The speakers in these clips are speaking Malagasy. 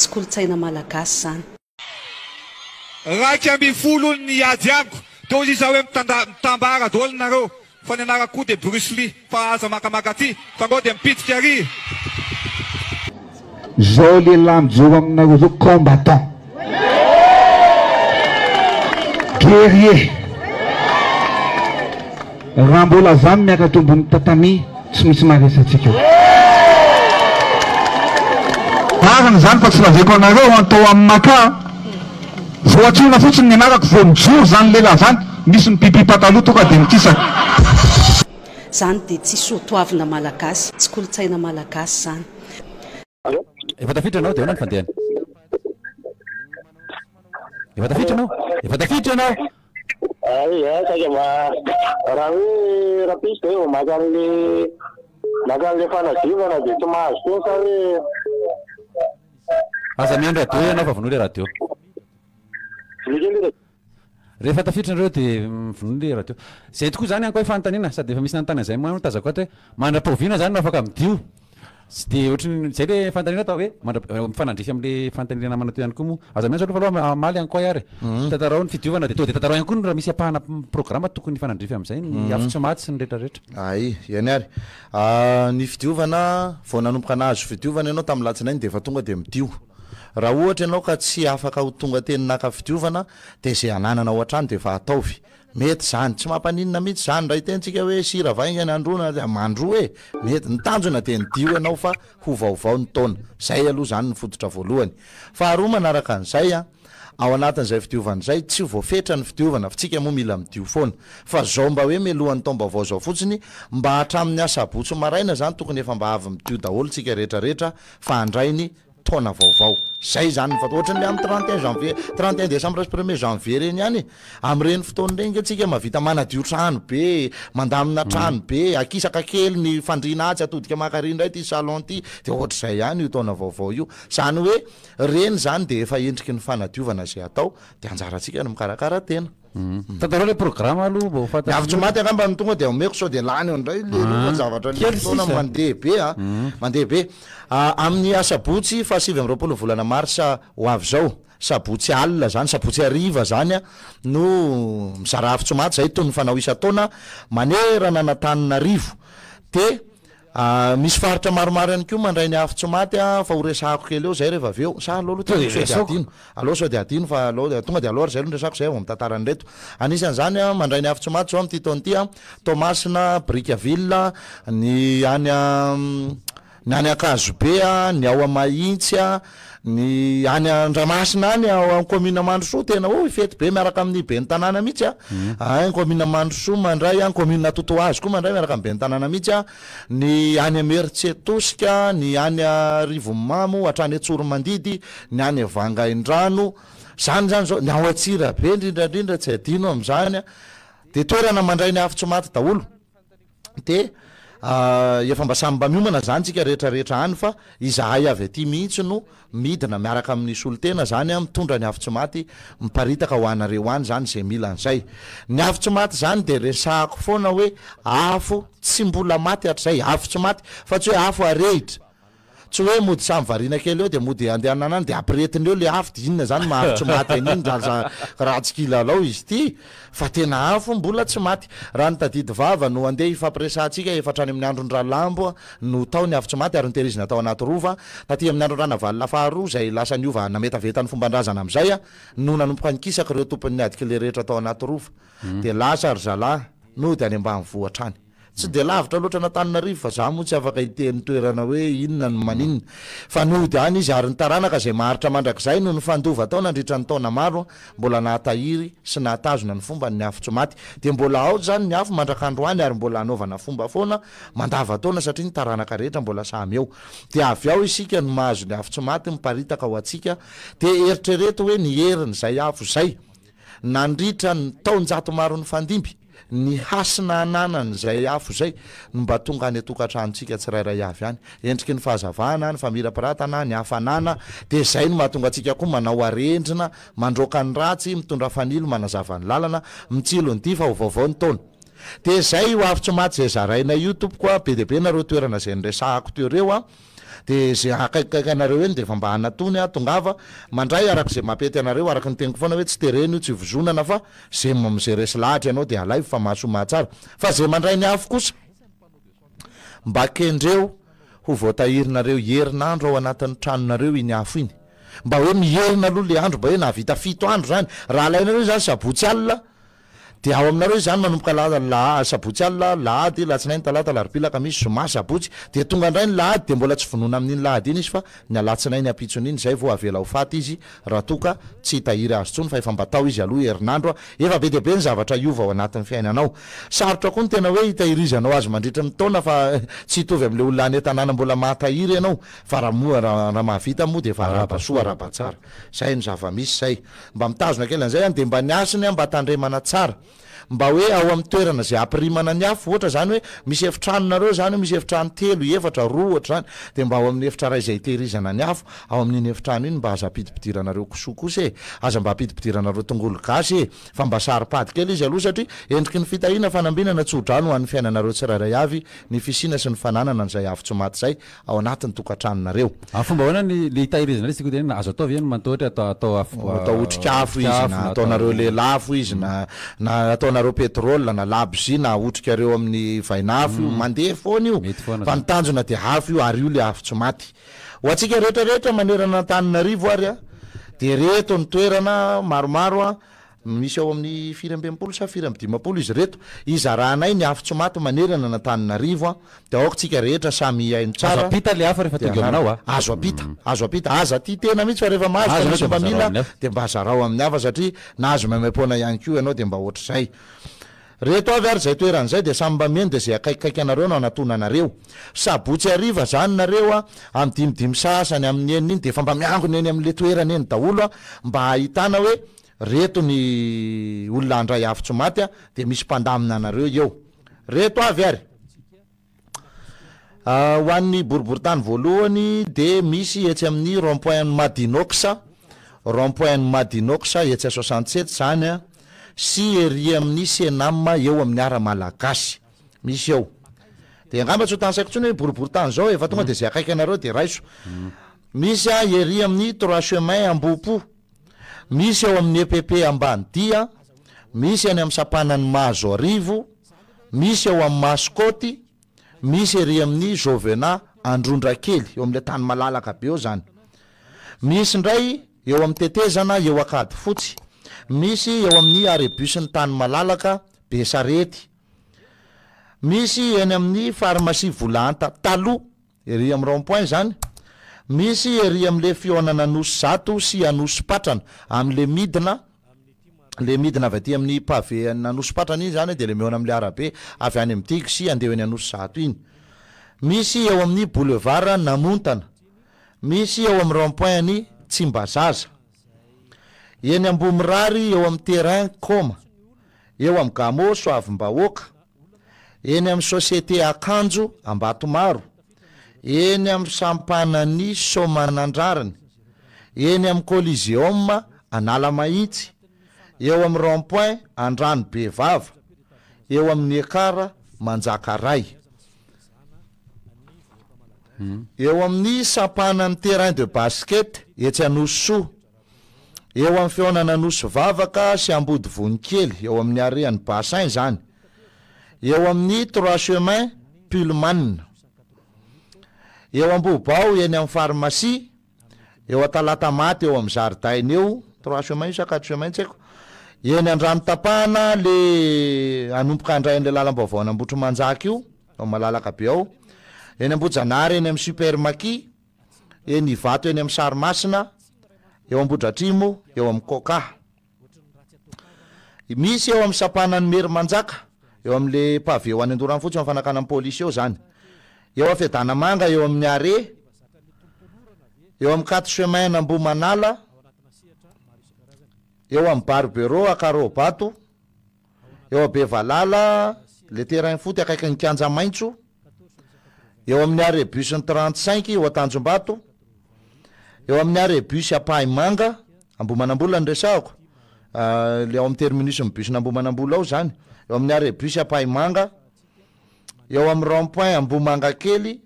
tsy kolotsaina malagasy zany. Raiky amby folo ny ady amiko to izy hoe mitambara daholo nareo fa ny anarako koa de Bruce Lee fa aza makamaka aty fa ngao de mipitika ary. Zao lehilahy mijoro aminareo zao combattant guerrier raha mbola zany miakatra ambony tatami tsy misy maresatsika arana zany fa tsy lazaiko anareo atao amin'ny maka voatsona fotsiny ny anarako vo mijoro zany lehilahy zany misy mipipi pataloha tonga de mikisaka zany de tsy soatoavina malagasy tsy kolotsaina malagasy zany. Efa tafiditra anao de ahoana ny fandehany? Efa tafiditra anao? Efa tafiditra anao? Ay, saika raha hoe rapiste hoe makan'le fanadivana de tsy mahazo koa sa hoe aza miandro radio ianao fa vonoa le radio. Rehefa tafiditra anareo de vonoa le radio. Zay tokoa zany anko fanontaniana sady efa misy nanontany zay tazako ato hoe mandra-paoviana zany no afaka midio. Tsy de ohatrany zay le fanontaniana atao hoe mifanandrify am'le fanontaniana manao ihany koa moa aza mianzo aloha fa aloha amaly ihany koa ary tantarao ny fidiovana de to de tantarao ihany koa raha misy apahana programma tokony fanandrify am'izay ny afitsy maty sy ny rehetrarehetra. Ay iany ary ny fidiovana vao nanomboka nahazo fidiovana ianao tamin'ny latsinainy de efa tonga de midio. Raha ohatra ianao ka tsy afaka ho tonga teny naka fidiovana de zay ananana ao an-trano de efa ataovy. Mety zany tsy mampaninina mihitsy zany raha itentsika hoe sira vaingana androna mandro e mety ny tanjona de nidio ianao fa ho vaovao ny taona zay aloha zany ny fototra voalohany. Faharoa manaraka an'izay ao anatin'izay fidiovana zay tsy voafetra ny fidiovana fitsika moa mila midio foana fa zao mba hoe mialohan'ny taom-baovao zao fotsiny mba hatramin'ny asabotsy maraina zany tokony efa mba avy midio daholo tsika rehetrarehetra fa handrainy taona vaovao zay zany fa ohatrany amin'ny 31 janvier 31 décembre 1er janvier reny ihany am'ireny fotoana reny atsika mavita manadio trano be mandamina trano be akisaka kely ny fandriana atsy atodika makaria ndray ty salon ty de ohatra zay ihany io taona vaovao io zany hoe reny zany de efa endriky ny fanadiovana zay atao de anjaratsika ny mikarakara tena. Tantarao le programma aloha mbo fata avy tsy maty angamba ny tonga de omeko sao de lany ndray le zavatra le fotoana mandeha be mandeha be amin'ny asabotsy fa 7 volana marsa ho avy zao sabotsy alina zany sabotsy ariva zany no mizara avy tsy maty zay toy ny fanao isa-taona manerana Antananarivo de misy faritra maromaro ihany koa mandray ny afo tsy maty fa ho resahako kely eo zay rehefa avy eo sa aloha aloha sao de adino fa aloha tonga de aloha zay aloha resahako zay vao mitantarany reto anisan'ny zany mandray ny afo tsy maty zao amin'ity taona ity Tomasina Brickaville ny any Akazobe ny ao Mahitsy ny any Andramasina any ao commune Mandrosoa tena fety be miaraka amin'ny be ny tanàna mihitsy ay commune Mandrosoa mandray commune Totoazy koa mandray miaraka amin'ny be ny tanàna mihitsy ny any Mertsetosika ny any Rivomamo hatrany Tsoromandidy ny any Vangaindrano zany zao ny ao Atsirabe indrindrandrindra tsy adino am'zany de toerana mandray ny afo tsy maty daholo de efa mba samy mba miomana zany tsika rehetrarehetra any fa izahay avy aty mihitsy no midina miaraka amin'ny solotena zany mitondra ny afo tsy maty miparitaka ho anareo any zany zay mila an'izay ny afo tsy maty zany de resahako foana hoe afo tsy mbola maty hatrizay afo tsy maty fa tsy hoe afo arehitra tsy hoe mody samy variana kely eo de mody andehanana any de ampiretiny eo le afo de inona zany maafo tsy maty an'iny raha tsy kilalao izy ty fa tena afo mbola tsy maty raha ny tadidy vava no andeha ifampiresantsika efatrany amin'ny andro ndralambo no tao ny afo tsy maty ary nitehirizina tao anaty rova taty amin'ny andro rana valina faharoa zay lasa niova nametaveta ny fomban-drazana am'izay no nanomboka nikisaka ireo tompon'ny adiky le rehetra tao anaty rova de lasa ry zalahy no de any ambanivohitra any tsy de lavitra loatra n'Antananarivo fa za moa tsy afaka hiten'ny toerana hoe inona no maninona fa nody any izy ary ny taranaka zay maharitra mandrakizay no ny fandova tao nandritra ny taona maro mbola nahatahiry sy nahatazona ny fomba ny afo tsy maty de mbola ao zany ny afo mandrakandro any ary mbola anaovana fomba foana mandava taona satria ny taranaka rehetra mbola samy eo de avy ao isika no mahazo ny afo tsy maty miparitaka ho atsika de eritrereto hoe ny heriny zay afo zay nandritra ny taonjato maro ny fandimby ny hasina ananany zay afo zay no mba tonga any atokantranotsika tsirairay avy any endriky ny fahazavana ny famirapiratana ny hafanana de zay no mahatonga atsika koa manao arendrina mandroaka ny ratsy mitondra fanilo manazava ny lalana mitsilo ny ty fa ho vaovao ny taona de zay ho afo tsy maty zay zaraina io tompoko be de be nareo toerana zay nyresahako toereo de zay akaikikaiky anareo eny de efa mba anatony a tongava mandray arak'izay mampety anareo araky ny teniko foana hoe tsy tereny io tsy vozonana fa zay am'zay resy lahatra ianao de alay fa mahasomahatsara fa zay mandray ny afo kosa mba kendreo ho voatahirinareo herinandro ao anatin'ny tranonareo iny afo iny mba hoe mierina aloha le andro mba hoe navita 7 andro zany raha alainareo zany sabotsy alina de ao aminareo zany manomboka sabotsy alina lahady latsinainy talata larobila kamisy zoma sabotsy de tonga indray ny lahady de mbola tsy vonona amin'iny lahady iny izy fa ny alatsinainy apitsony iny zay vo avela ho faty izy raha toka tsy hitahiry azy tsony fa efa mbatao izy aloha herinandro efa be deabe ny zavatra iova ao anatin'ny fiainanao sarotra koa ny tena hoe hitahirizanao azy mandritra ny taona fa tsy hitovy am'le olona any tanàna mbola mahatahiry ianao fa raha mahavita moa de fa rabasoa rabatsara zay no zava-misy zay mba mitazona kely an'izay any de mba niasiny mba tandremana tsara mba hoe ao amin'ny toerana zay ampirimana ny afo ohatra zany hoe misy efitranonareo zany misy efitrano 3 efatra 2 ohatra zany de mba ao amin'ny efitra ray zay tehirizana ny afo ao amin'iny efitrano iny mba aza apidipidiranareo kosokosa aza mba apidipidiranareo tongolo gasy fa mba saripady kely izy aloha satria endriky ny fitahina fanambinana tsodrano ho an'ny fiainanareo tsirairay avy ny fisina sy ny fananana n'zay afo tsy maty zay ao anatin'ny tokantranonareo fomba hoana le hitahirizana le siko de azo atao eny mantotry atao otrika afo izy na ataonareo lelafo izy na ataonareo petrole na labzy na otrikareo amin'ny vainafo mandeha foana io fa nitanjona de afo io ary io le afo tsy maty ho atsika rehetrarehetra manerana Antananarivo ary a de reto ny toerana maromaro a misy ao amin'ny 4 sa 5 izy reto izarahanay ny afo tsy maty manerana na Antananarivo a de aoka tsika rehetra samy aino tsara apita le afo rehefa tonga aminao azo apita aza ty tena mihitsy fa rehefa mahazo mba mila de mba azarao amin'ny hafa satria na azo mamepona ihany ko ianao de mba ohatr'zay reto avy ary zay toeran'zay de samy mba meny de zay akaikikaiky anareo no anatonanareo sabotsy ariva zany nareo a amy 5 sasany amin'ny eniny iny de fa mba miangona eny am'le toerana eny daholo a mba ahitana hoe reto ny olona andray afo tsy maty a de misy mpandamina anareo eo reto avy ary ho an'ny boriboritany voalohany de misy etsy amin'ny rond-point Madinoxa etsy 67 zany a sy ery amin'ny Senam eo amin'ny ara malagasy misy eo de angamba tsy ho tansaiko tsony hoe boriboritany zao efa tonga de zay akaiky anareo de raiso misy a ery amin'ny 3 chemin Ambopo misy eo amin'ny EPP ambany dia misy any amin'ny Sapanany Mahazo Arivo misy eo amin'ny Maskôty misy ery amin'ny Jovena Androndrakely eo amin'le tany malalaka be eo zany misy ndray eo amin'ny Tetezana eo Akady Fotsy misy eo amin'ny Arebus ny tany malalaka be sarety misy eny amin'ny pharmacie Volanta talo ery amin'ny rond-point zany misy ery am'le fionana Anosy Zato sy Anosy Patrana am'le midina avy aty amin'ny pavé Anosy Patrana iny zany de le miona am'le arabe avy any am'tiky sy andeha eny Anosy Zato iny misy eo amin'ny boulevard Namontana misy eo amin'ny rond-point ny Tsimbazaza eny Ambomirary eo amin'ny terrain Koma eo amin'ny Gamo Soavim-bahoaka eny amin'ny société Akanjo Ambatomaro eny amin'ny Sampanany Somanandrarany eny amin'ny Coliseum Analamahitsy eo amin'ny rond-point Andrano Bevava eo amin'ny Ekara Manjakaray eo amin'ny Sampanany terrain de basket etsy Anosoa eo amin'ny fionana Anosy Vavaka sy Ambody Vonikely eo amin'ny arean'ny bassin zany eo amin'ny 3 chemin Pullman eo Ambobao eny amin'ny pharmacie eo Atalata-maty eo amin'ny Jardin eo 3 chemin io 4 chemin tsy haiko eny Andrano Tapahana le anomboka andrain'le lalam-baovao Ambotro Manjaka io ao malalaka be ao eny Ambojanary eny amin'ny Supermaki eny Ivato eny amin'ny Sarimasina eo Ambodratrimo eo amin'ny Coca misy eo amin'ny Sapanany Mery Manjaka eo amin'le pavé ho any Andorany fotsy amin'ny fanakana amin'ny polisy eo zany eo Afedanamanga eo amin'ny Are eo amin'ny 4 chemin Ambomanala eo amin'ny Barbero Akarobato eo Bevalala le terrain foot akaiky ny Kianja Maintso eo amin'ny Arebus ny 35 eo Tanjombato eo amin'ny Arebus Apaimanga Ambomanambola ny resahako le ao amin'ny terminus ny bus n'Ambomanambola ao zany eo amin'ny Arebus Apaimanga eo amin'ny rond-point Ambomanga kely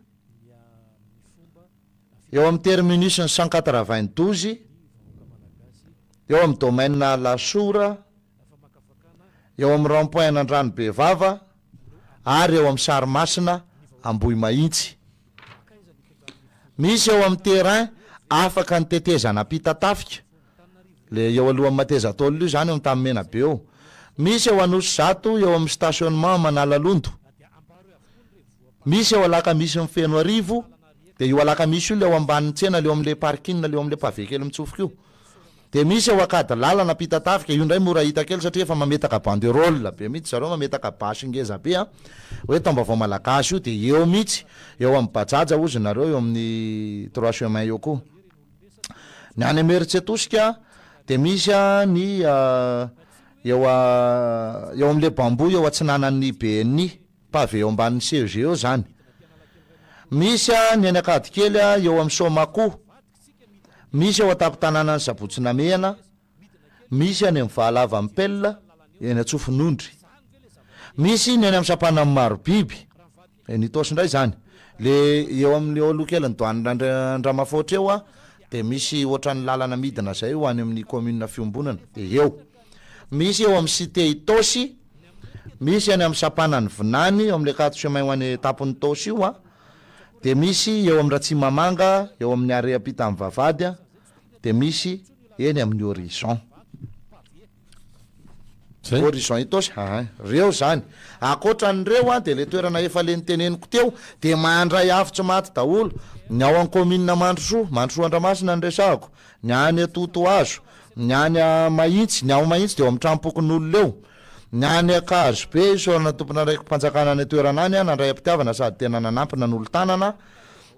eo amin'ny terminus ny 192 eo amin'ny domaine Lasora eo amin'ny rond-point n'Andrano Bevava ary eo amin'ny Sarimasina Ambohy Mahitsy. Misy eo amin'ny terrain afaka ny tetezana apitatafika le eo alohan'ny Matezatolo io zany eo amin'ny Tamimena be eo. Misy eo Anosy Zato eo amin'ny stationnement Manalalondo. Misy eo Alakamisy ny Feno Arivo de io Alakamisy io le eo ambanin'ny tsena le eo amin'le parking le eo amin'le pavé kely mitsofoka io. De misy eo Akady lalana apitatafika io ndray mora hita kely satria efa mametaka banderole be mihitsy zareo mametaka basy ngeza be hoe taom-baovao malagasy io de eo mihitsy eo amin'ny bajaja ozy nareo eo amin'ny 3 chemin eo koa. Ny any Meritsetosika de misy ny eo amin'le bambo eo atsinanan'ny BNI pavé eo ambanin'ny CG eo zany. Misy ny any Akady kely eo amin'ny Somako. Misy eo atapo-tanànan'ny Sabotsinamehana. Misy any amin'ny Vahalava amin'ny Pelle eny Atsofinondry. Misy ny any amin'ny Sapana amin'ny Marobiby eny Itosy indray zany. Le eo amin'ny olokelany Doanindramafotry eo de misy ohatran'ny lalana midina zay ho any amin'ny commune Fiombonana de eo. Misy eo amin'ny Cité Itosy. Misy any amin'ny Sapanan'ny Vinany eo amin'le 4 chemin ho any tapon'ny Tosy io de misy eo amin'ny Ratsimamanga eo amin'ny Areapita amin'ny Vavady de misy eny amin'ny Horizon. Horizon Itosy reo zany. Akoatran'ireo de le toerana efa le niteneniko teo de mandray avy tsy maty daholo. Ny ao amin'ny commune Mandrosoa Andramasina ny resahako, ny any Totoazo, ny any Mahitsy, ny ao Mahitsy de eo amin'ny Trampokon'olo leo. Ny any Akazo be sorana tompona raiky mpanjakana ny toerana any nandray am-pitiavana sady tena nanampina n'olo tanana.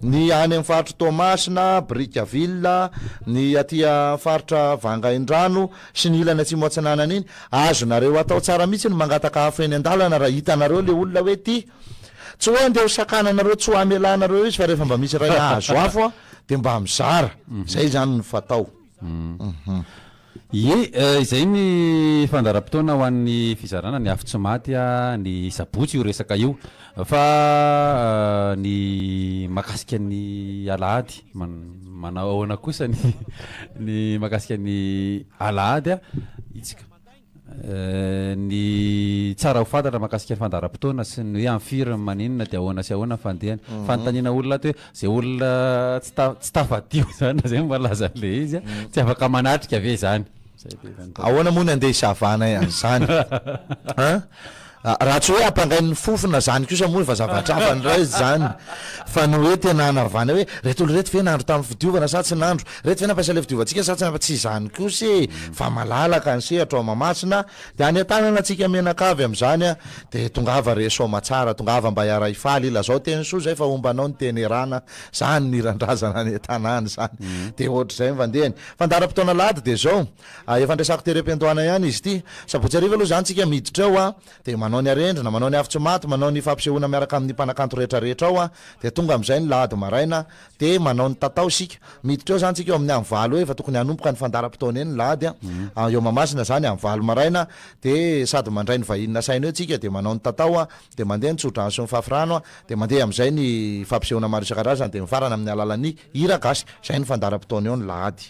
Ny any amin'ny faritra Tomasina, Bricaville, ny atia faritra Vangaindrano sy ny ilany atsimo atsinanana iny azonareo atao tsara mihitsy ny mangataka afo eny an-dalana raha hitanareo le olona hoe ty tsy hoe ndeha sakananareo tsy ho amelanareo izy fa rehefa mba misy raha azo afo de mba mizara zay zany ny fatao. Izay ny fandaram-potoana ho an'ny fizarana ny afo tsy maty ny sabotsy io resaka io fa ny makasika ny alahady manao ahoana kosa ny makasika ny alahady itsika ny tsara ho fantatra makasika ny fandaram-potoana sy ny hoe am'firy maninona de ahoana sy ahoana fandehany fanontaniana olona to hoe zay olona tsy tafadio zany zay malaza le izy tsy afaka manatrika ave zany. Ahoana moa ny andeha hisavana ihany zany raha tsy hoe ampangain'ny fofona zany kosa moa fa zavatra hafa ndray zany fa ny hoe tena anavana hoe reto olo reto ve nandro tamin'ny fidiovana sa tsy nandro reto ve nampiasa le fidiovantsika sa tsy zany kosa fa malalaka ny sehatra ao Mahamasina de any an-tanana atsika menakavy amin'izany de tongava resoma tsara tongava mba hiara hifaly ila zao teny soa zay fa ombanao ny teny erana zany ny randrazana ny tanàna zany de ohatr'izay mivandehany. Fandaram-potoana lady de zao efa andresako terem-piantoana ihany izy ty sabotsy ariva aloha zany tsika miditra ao de manao ny arendrina manao ny afo tsy maty manao ny fampisehoana miaraka amin'ny mpanakanto rehetrarehetra ao de tonga am'izay ny lady maraina de manao ny tatao sika miditra eo zany tsika eo amin'ny am'valo efa tokony hanompoka ny fandaram-potoana eny lady eo Mahamasina zany am'valo maraina de sady mandray ny vahinina saina eo tsika de manao ny tatao de mandeha ny tsodrano sy ny fafirano de mandeha am'izay ny fampisehoana maro isan-karazany de mifarana amin'ny alalan'ny hira gasy zay ny fandaram-potoana eo ny lady.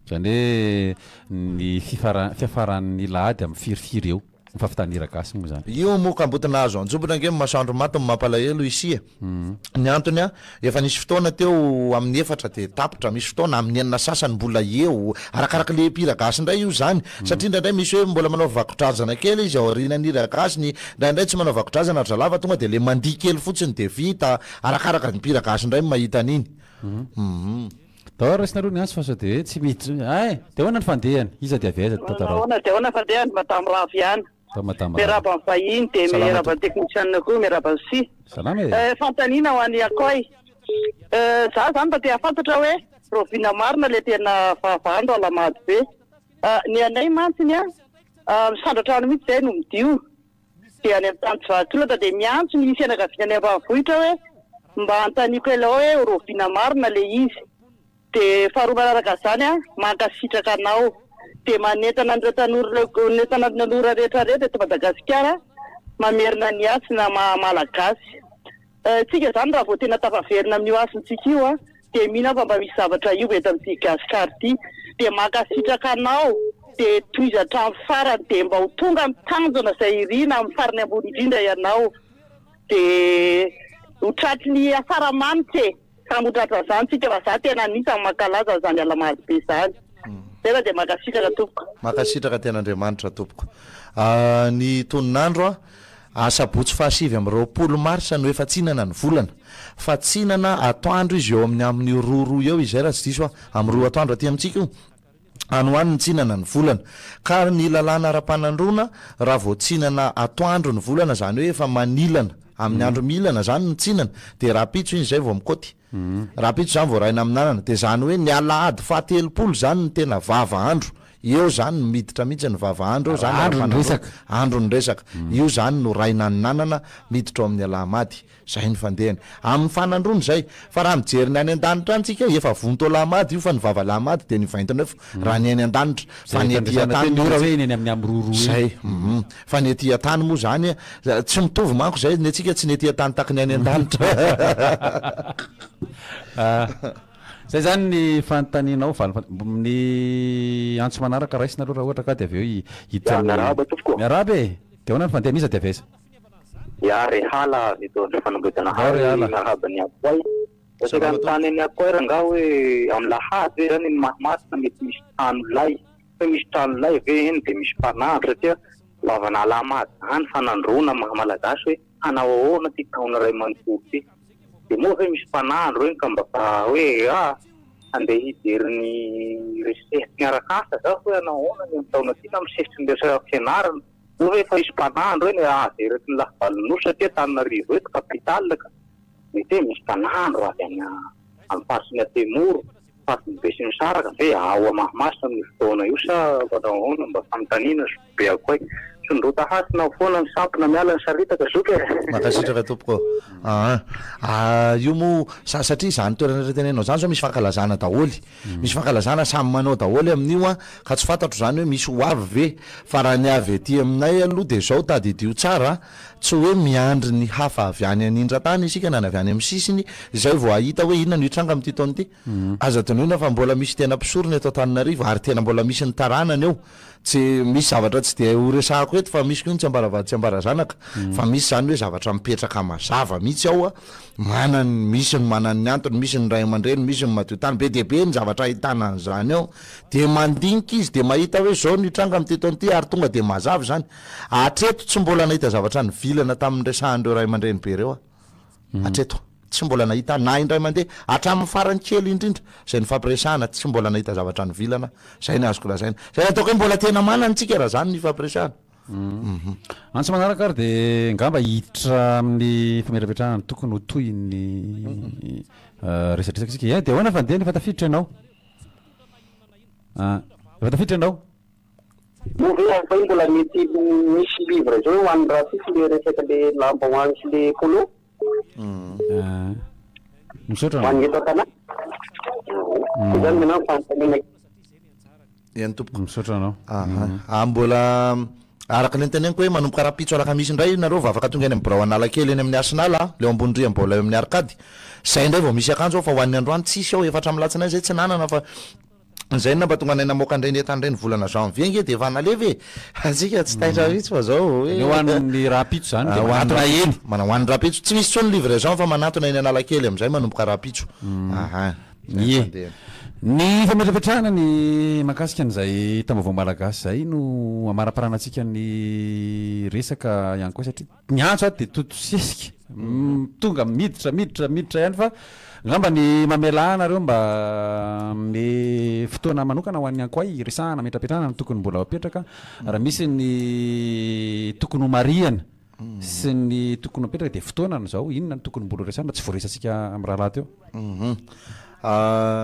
Zany hoe ny fiafaran'ny lady amin'ny firifiry eo fafitanira gasy moa zany io moa kambotina azo anjobona nge masoandro maty mampalahelo isia ny antony efa nisy fotoana teo amin'ny efatra de tapitra misy fotoana amin'ny enina sasany mbola eo arakaraka le mpira gasy ndray io zany satria ndraindray misy hoe mbola manao vakotrazana kely izy aorianany hira gasy ndraindray tsy manao vakotrazana zalava tonga de le mandihy kely fotsiny de vita arakaraka ny mpira gasy ndray mahita an'iny resina roa ny anso fa sao de hoe tsy miditra de ahoana ny fandehany iza de avy aiza tantarao de ahoana fandehany madame Ravy ihany miaraba ny vahiny de miaraba ny technicienne koa miaraba ny si fantaniana ho any akoy za zany mba te hafantatra hoe rovina marina le tena vavando alamady be ny anay mantsiny misandratrano mihitsy zay no midio de any amin'ny tany tsy vahatolata de miantso ny fianakaviana any ambanivohitra hoe mba antaniko ela hoe rovina marina le izy de faharoa manaraka zany mankasitraka anao de manentana ny tanora rehetrarehetra eto Madagasikara mamerina ny asina malagasy tsika zany raha vao tena tafaverina amin'io asintsika io dia mihina fa mba misy zavatra io eto amin'ity gasikara ity dia makasitraka anao dia toizatra amin'ny farany dia mba ho tonga mitanjona izay irina amin'ny farany ambony indrindra ianao dia hotratry asaramanitra ka motratra zany tsika fa za tena anisany mankalaza zany alamaly be zany tena dia makasitraka tompoko makasitraka ten'Andriamanitra tompoko ny toninandro asabotsy fahasivy amin'ny 20 marsa no efa tsinana ny volana fa tsinana atoandro izy eo amin'ny roa eo izy raha tsy diso amin'ny 2 atoandro aty amintsika io anohan'ny tsinana ny volana ka ny lalàna ara-panandrona raha vao tsinana atoandro ny volana zany hoe efa manilana amin'ny andro milana zany ny tsinana dia rapitso iny zay vao mikoty rapitso zany vao raina aminanana dia zany hoe ny alahady fahatelopolo zany ny tena vava andro eo zany ny miditra mihitsy ny vava andro andro ny resaka io zany no raina ny nanana miditra ao amin'ny alahamady zay ny fandehany amin'ny fanandrony zay fa raha mijeriny any an-danitra antsika efa vonto lahamady io fa ny vava lahamady dia ny vaintana raha ny any an-danitra fa ny ety atany zay fa ny ety atany moa zany tsy mitovy manko zay ny atsika tsy ny ety atany taky ny any an-danitra zay zany ny fanotaninao ny antso manaraka raisina aloha raha ohatra ka dia avy eo hita miaraby e dia hoana ny fandehamiza dia avesa Rehala itu fanambutan hari marhabani akwai. Sekarang tani ni akwai rangau amlahat veran in mahmat namit mistan lai vehen demisparna kerja lawan alamat han fanan runa mahmaladash anawo nanti kauna reman putih. Demo misparna ruin kambaka ande hidirni riset ngarakasa dah anawo yang tahu nanti nam sistem desa kenaran. Uwe fa ispanan rene direkin lah nusa dia Tananarivo itu kapital itu ispanan rasanya ampasnya timur pas besin sara kafe awa mahmas ni tona yusa pada on basamtanina supaya koi sunduta has na phone sap na miala sarita ka suke makasih terhadap topko io mo satria zany toerana retenenao zany zao misy fankalazana samy manao daholo amin'io ka tsy fantatro zany hoe misy hoavy ve fa raha ny avy ety aminay aloha dia zao tadidio tsara tsy hoe miandry ny hafa avy any anindra tany isika na avy any amin'ny sisiny zay vao ahita hoe inona no hitranga amin'ity taona ity aza tonoina fa mbola misy tena mpisorona eto Tananarivo ary tena mbola misy ny taranany eo tsy misy zavatra tsy dia horesahako eto fa misy koa ny tsy ambaravady tsy ambarazanaka fa misy zany hoe zavatra mipetraka mazava mihitsy ao misy ny manany antony misy ny ray aman-dreny misy ny madio tany be dia be ny zavatra ahitana zany ao dia mandinika izy dia mahita hoe zao nitranga amin'ity taona ity ary tonga dia mazava zany atreto tsy mbola nahita zavatra ny vilana tamin'ny resahandreo ray aman-dreny be reo atreto tsy mbola nahita na indray mandeha hatramin'ny farany kely indrindra zay ny fampiresahana tsy mbola nahita zavatra ny vilana zay ny azoko lazaina zay ataoko hoe mbola tena manantsika raha zany ny fampiresahana antso manaraka ary dia ngamba hiditra amin'ny famerapetrahana tokony ho toy ny resadresaka sika dia hoana fandehany efa tafiditra ianao efa tafiditra ianao Mungkin mbola mety misy livre zao ho an'ny raha sisy le resaka le lamba hoany sy le polo misaotra hoany eto an-tanà zany mina fantanina ihany tompoko misaotra anao mbola araka ny teneniko hoe manomboka rapitso alakamisy indray nareo vao afaka tonga any amin'ny birao analakely eny amin'ny Arsenal leo ambony mbola eo amin'ny arkady zay indray vao misy akanjo ao fa hoan'ny androany tsisy ao efatra amin'ny latsinazy zay tsy nanana fa zay namba tonga nay namoaka indray netandray ny volana janvier nge dia efa nalevy atsika tsy taitra vitsy fa zao hoan'ny rapitso zany dia manatona eny hoan'ny rapitso tsy misy tsony livraison fa manatona eny analakely amin'izay manomboka rapitso ny fametrapetrahana ny makasika an'izay tambaovao malagasy zay no amara-paranantsika ny resaka ihany koa satria ny antso dia totosesika tonga miditra ihany fa ngamba ny mamelana reo mba me fotoana manokana ho an'ny ankoay resahana metrapetrahana ny tokony mbola apetraka raha misy ny tokony homariana sy ny tokony apetraka dia fotoana zao inona ny tokony mbola resahana tsy voaresantsika amin'ny rahalahy teo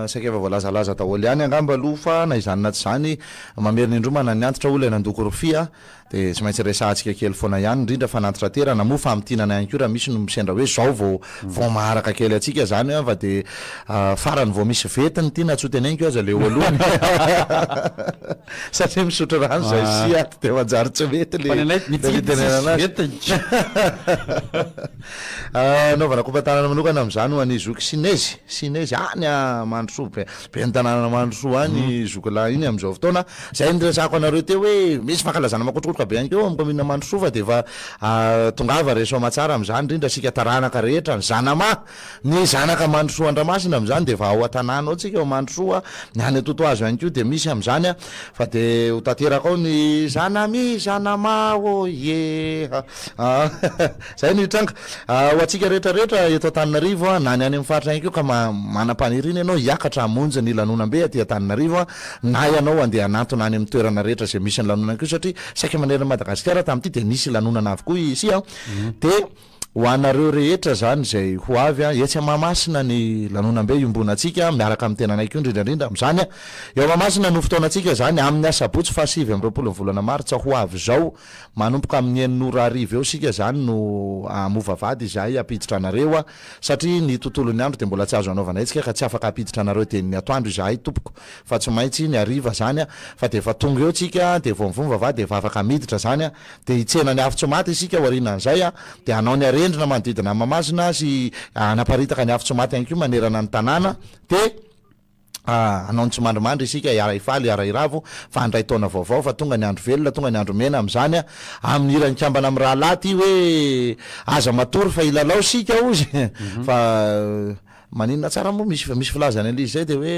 saika efa voalazalaza daholo ihany angamba aloha fa na izany na tsy zany mamerina indromana ny antitra olona nandoko rofia dia tsy maintsy resahantsika kely foana ihany indrindra fa nantitra tera na moa famitinana ihany koa raha misy no misendra hoe zao vao maharaka kely atsika zany fa dia farany vao misy vetiny ity na tsoteneniko aza le oalohany satria misotro rano zay siaty dia manjary tsy mety naovana kompantanana manokana amin'izany ho an'ny zoky sinezy any Mandrosoa be an-tanàna Mandrosoa any Zokola iny am'izao fotoana zay niresako anareo teo hoe misy fankalazana makotrokotroka be any keo amin'ny commune Mandrosoa fa de efa tongava resoa tsara am'izany indrindra sika taranaka rehetra ny zanama ny zanaka Mandrosoa Andramasina am'izany de efa ao an-tanàna ao tsika ao Mandrosoa ny any Totoazo ihany koa de misy am'izany fa de ho tanteraka ao ny zanama ye zay ny tranga ho atsika rehetrarehetra eto Antananarivo na ny any amin'ny faritra ihany koa ka manam-panirina ianao hiakatra hamonjy ny lanonam-be aty Antananarivo na ianao andeha hanantona any amin'ny toerana rehetra zay misy ny lanonana koa satria saika manerana Madagasikara tamin'ity de nisy lanonana avokoa isi de ho anareo rehetra zany zay ho avy etsy Mahamasina ny lanonam-be iombonantsika miaraka amin'ny tenanay koa indrindrandrindra am'izany eo Mahamasina no fotoanantsika zany amin'ny asabotsy 7 volana Martsa ho avy zao manomboka amin'ny 9:00 eo sika zany no movavady izay apiditra anareo satria ny tontolon'ny andro de mbola tsy azo anaovana itsika ka tsy afaka apiditra anareo de ny atoandro izahay tompoko fa tsy maintsy ny ariva zany fa de efa tonga eo tsika de vomvomvavady de efa afaka miditra zany de hitsena ny afotso maty isika orinan'izay de anao ny arendrina manodidina Mahamasina sy anaparitaka ny afotso maty ihany koa manerana ny tanàna de anao ny tsy mandrimandry isika iara ifaly iara iravo fa andray taona vaovao fa tonga ny andro velona tonga ny andro mena am'izany amin'ny irany kambana amin'ny rahalaty hoe aza matory fa ilalao sika ozy fa maninona tsara moa misy filazany an'izy zay de hoe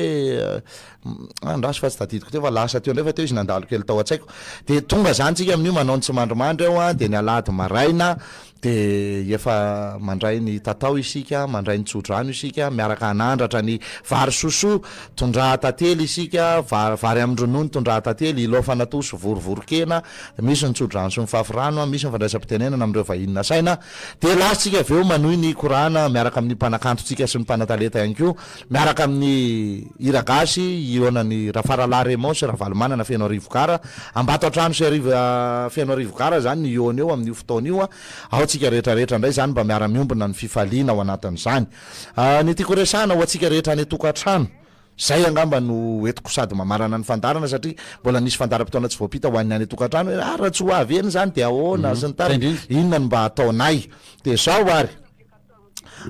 andraso fa tsy tadidiko teo fa lasa teo ndray fa teo izy nandalo kely tao an-tsaiko de tonga zany tsika amin'io manao ny tsy mandrimandry ao de ny alady maraina de efa mandray ny tatao isika mandray ny tsodrano isika miaraka anandratra ny vary soso tondraha tately isika vary amin'ny ronono tondraha tately ilofa natoso vorovorokena misy ny tsodrano sy ny fafirano misy ny fandraisam-pitenenana amin'ireo vahinina saina de lasitsika aveo manohy ny korana miaraka amin'ny mpanakantotsika sy ny mpanataleta ihany koa miaraka amin'ny iragasy ionany Rafarala Raymond sy Ravalomanana Feno Arivokara ambato atrano sy Feno Arivokara zany ny iony eo amin'io fotoana io tsika rehetrarehetra ndray zany mba miara miombona ny fifaliana ao anatin'izany ny tiako resana ho atsika rehetra ny tokantrano zay angamba no etiko sady mamarana ny fandarana satria mbola nisy fandaram-potoana tsy voapita ho an'ny any tokantrano hoe raha tsy ho avy eny zany de ahoana sy ny tariny inona ny mba ataonay de zao ary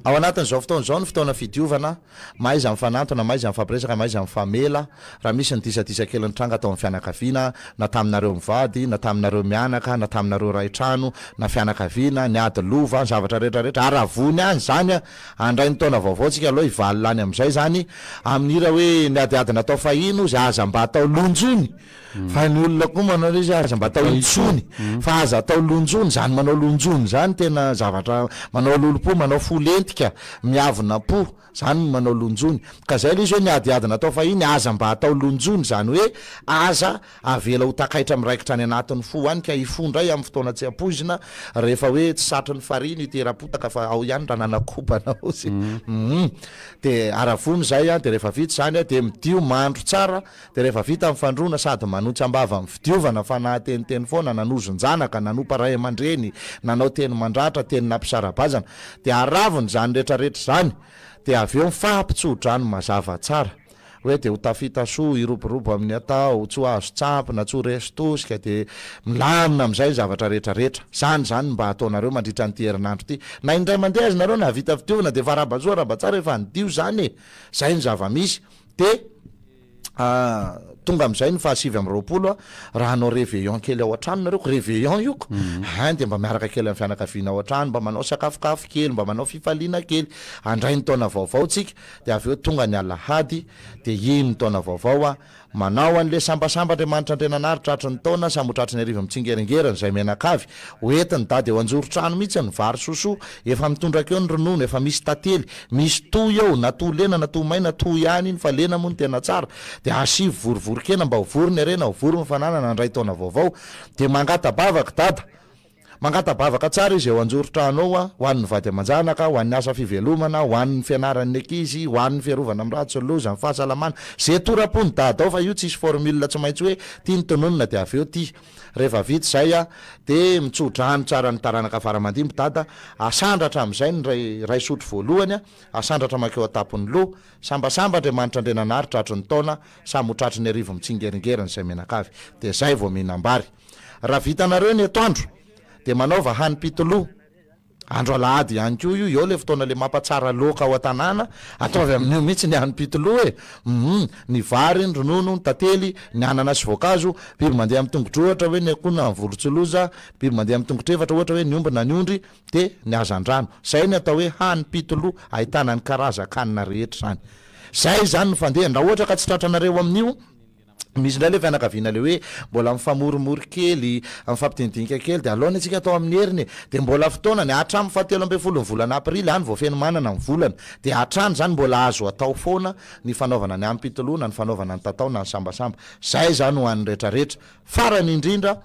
ao anatin'izao fotoana zao ny fotoana fidiovana maiza mifanantona maiza mifampiresaka maiza mifamela raha misy ny disadisakely ny tranga atao amin'ny fianakaviana na taminareo mivady na taminareo mianaka na taminareo raitrano na fianakaviana ny ady lova zavatra rehetrarehetra aravony any zany andray ny taona vaovao tsika aloha ivaly lany am'izay zany amin'ira hoe ny adiady natao fahino zay aza mba atao lonjony fa ny olona koa manao izy aza mba atao intsony fa aza atao lonjony zany manao lonjony zany tena zavatra manao lolopo manao folentika miavona po zany manao lonjony ka zay izy hoe ny adiady natao fahiny aza mba atao lonjony zany hoe aza avela ho takaitra miraikitra any anatin'ny fo any ka ifondray amin'ny fotoana tsy ampozina rehefa hoe tsy satry ny fariny iterapotaka fa ao ihany raha nanakobana zy de aravony zay de rehefa vita zany de midio mandro tsara de rehefa vita amin'ny fandrona sady manotsy ambava amin'ny fidiovana fa nateniteny foana nanozonjanaka nanompa ray aman-dreny nanao teny mandratra teny nampisarabazana de aravony zany rehetrarehetra zany de aveo mifampitsodrano mazava tsara hoe de ho tafita so iroborobo amin'ny atao tsy ho azo tsampy na tsy ho resitosika de milamina am'izay zavatra rehetrarehetra zany mba ataonareo mandritra ny ty herinandro ty na indray mandeha azy nareo na vita fitiovana de fa rabazoa rabatsara efa nidio zany zay ny zava-misy de tonga am'izay ny 7 raha anao réveillon kely ao an-trano nareo ko réveillon ioko de mba miaraka kely amin'ny fianakaviana ao an-trano mba manao sakafokafo kely mba manao fifaliana kely andray ny taona vaovao tsika de aveo tonga ny alahady de iny ny taona vaovao manao an'le sambasambatra manitra andrenanary tratry ny taona samotratry ny ariva mitsingeringerin'ny zay menakavy hoentiny dady eo anjoro-trano mihitsy ny vary soso efa mitondraka eo ny ronono efa misy tately misy to eo na to lena na to maina to ihany iny fa lena moa ny tena tsara de asivy vorovorokena mba hovory arena hovory mifanana andray taona vaovao de mangatabavaka dada mangatabavaka tsara izy eo anjoro-trano ao ho an'ny vady aman-janaka ho an'ny asa fivelomana ho an'ny fianaran'ny ankizy ho an'ny fiarovana amin'ny ratsy loza ny fahasalamana zay torapony dada ao fa io tsisy formule tsy maintsy hoe tia ny tononona de aveo ty rehefa vita zay de mitsodrano tsara ny taranaka faramandimby dada asandratra am'izay ny ray sotro voalohany asandratra makeo atapony loha sambasambatra manitra andrenanary tratry ny taona samotratry ny arivo mitsingeringerin'ny zay menakavy de zay vao mihinambary raha vitanareo ny atoandro de manaova hany pitolo andro alahady ihany ko io eo le fotoana le mampatsara loka ao an-tanàna ataovy amin'io mihitsy ny any-pitoloha ny vary ny ronono ny tantely ny anana sy voankazo biby mandeha amin'ny tongotra ohatra hoe ny akona ny vorotsiloza biby mandeha amin'ny tongotra efatra ohatra hoe ny omby na ny ondry de ny azandrano zay ny atao hoe hany pitoloha ahitana ny karazan-kanina rehetra zany zay zany ny fandeha ndra ohatra ka tsy tratranareo amin'io misy ndray le fianakaviana le hoe mbola mifamorimory kely mifampidinika kely de alohany atsika atao amin'ny heriny de mbola fotoana ny hatramy fahatelo ambe folo ny volana aprily any vao feno manana ny volana de hatrany zany mbola azo atao foana ny fanaovana ny ampitoloana ny fanaovana ny tatao na ny sambasamba zay zany ho an'ny rehetrarehetra farany indrindra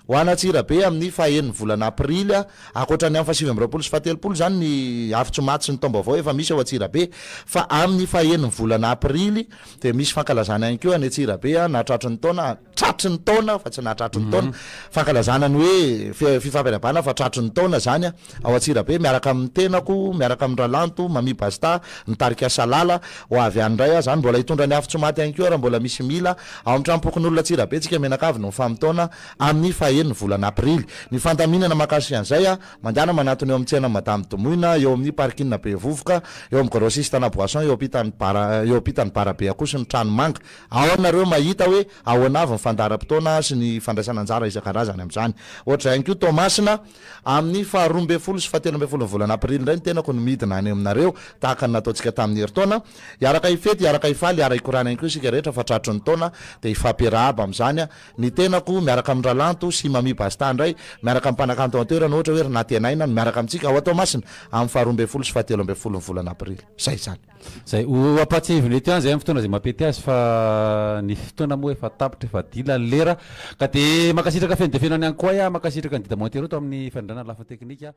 ho anatsirabe amin'ny fahaeniny volana aprily akoatra ny amin'ny fasivy amby roapolo sy fahatelopolo zany ny afitsy maty sy ny tombo avao efa misy ao atsirabe fa amin'ny fahaeniny volana aprily de misy fankalazana ihany keo any atsirabe nahatratry ny taona tratry ny taona fa tsy nahatratry ny taona fankalazana ny hoe fifampiarabana fa tratry ny taona zany ao atsirabe miaraka amin'ny tenako miaraka amin'ny ralanto mami basta nitarika salala ho avy andray zany mbola hitondra ny afitsy maty ihany keo raha mbola misy mila ao amin'ny trampokon'olona atsirabe tsika menakavy no mifamitona amin'ny ny volana aprily ny fandaminana makasy an'izay mandehana manatony eo amin'ny tsena madame Domoina eo amin'ny parkina be vovoka eo amin'ny grossiste na boisson eo ampitany barabe akosy ny trano manga ao anareo mahita hoe ao anavy ny fandaram-potoana sy ny fandraisana anjara isan-karazany amin'izany ohatra ihany koa Tomasina amin'ny faharoa amby folo sy fahatelo amby folo volana aprily indray ny tenako ny midina any aminareo tahaka ny nataontsika tamin'ny herintaona iaraka ifety iaraka ifaly iaraka ikorana ihany koa isika rehetra fa tratry ny taona de ifampiarahaba amin'izany ny tenako miaraka amin'ny ralanto sy mami basta ndray miaraka amin'ny mpanakanto antoerana ohatra hoe Renatienaina miaraka amintsika ao atao masina amin'ny faharoa amby folo sy fahatelo amby folo ny volana aprily zay zany zay ho apatseviny eto any zay amin'ny fotoana zay mampety azy fa ny fotoana moa efa tapitra efa dila ny lera ka de makasitraka feny de fenany any koa makasitraka ny dida monteroto amin'ny fandrana lafa teknika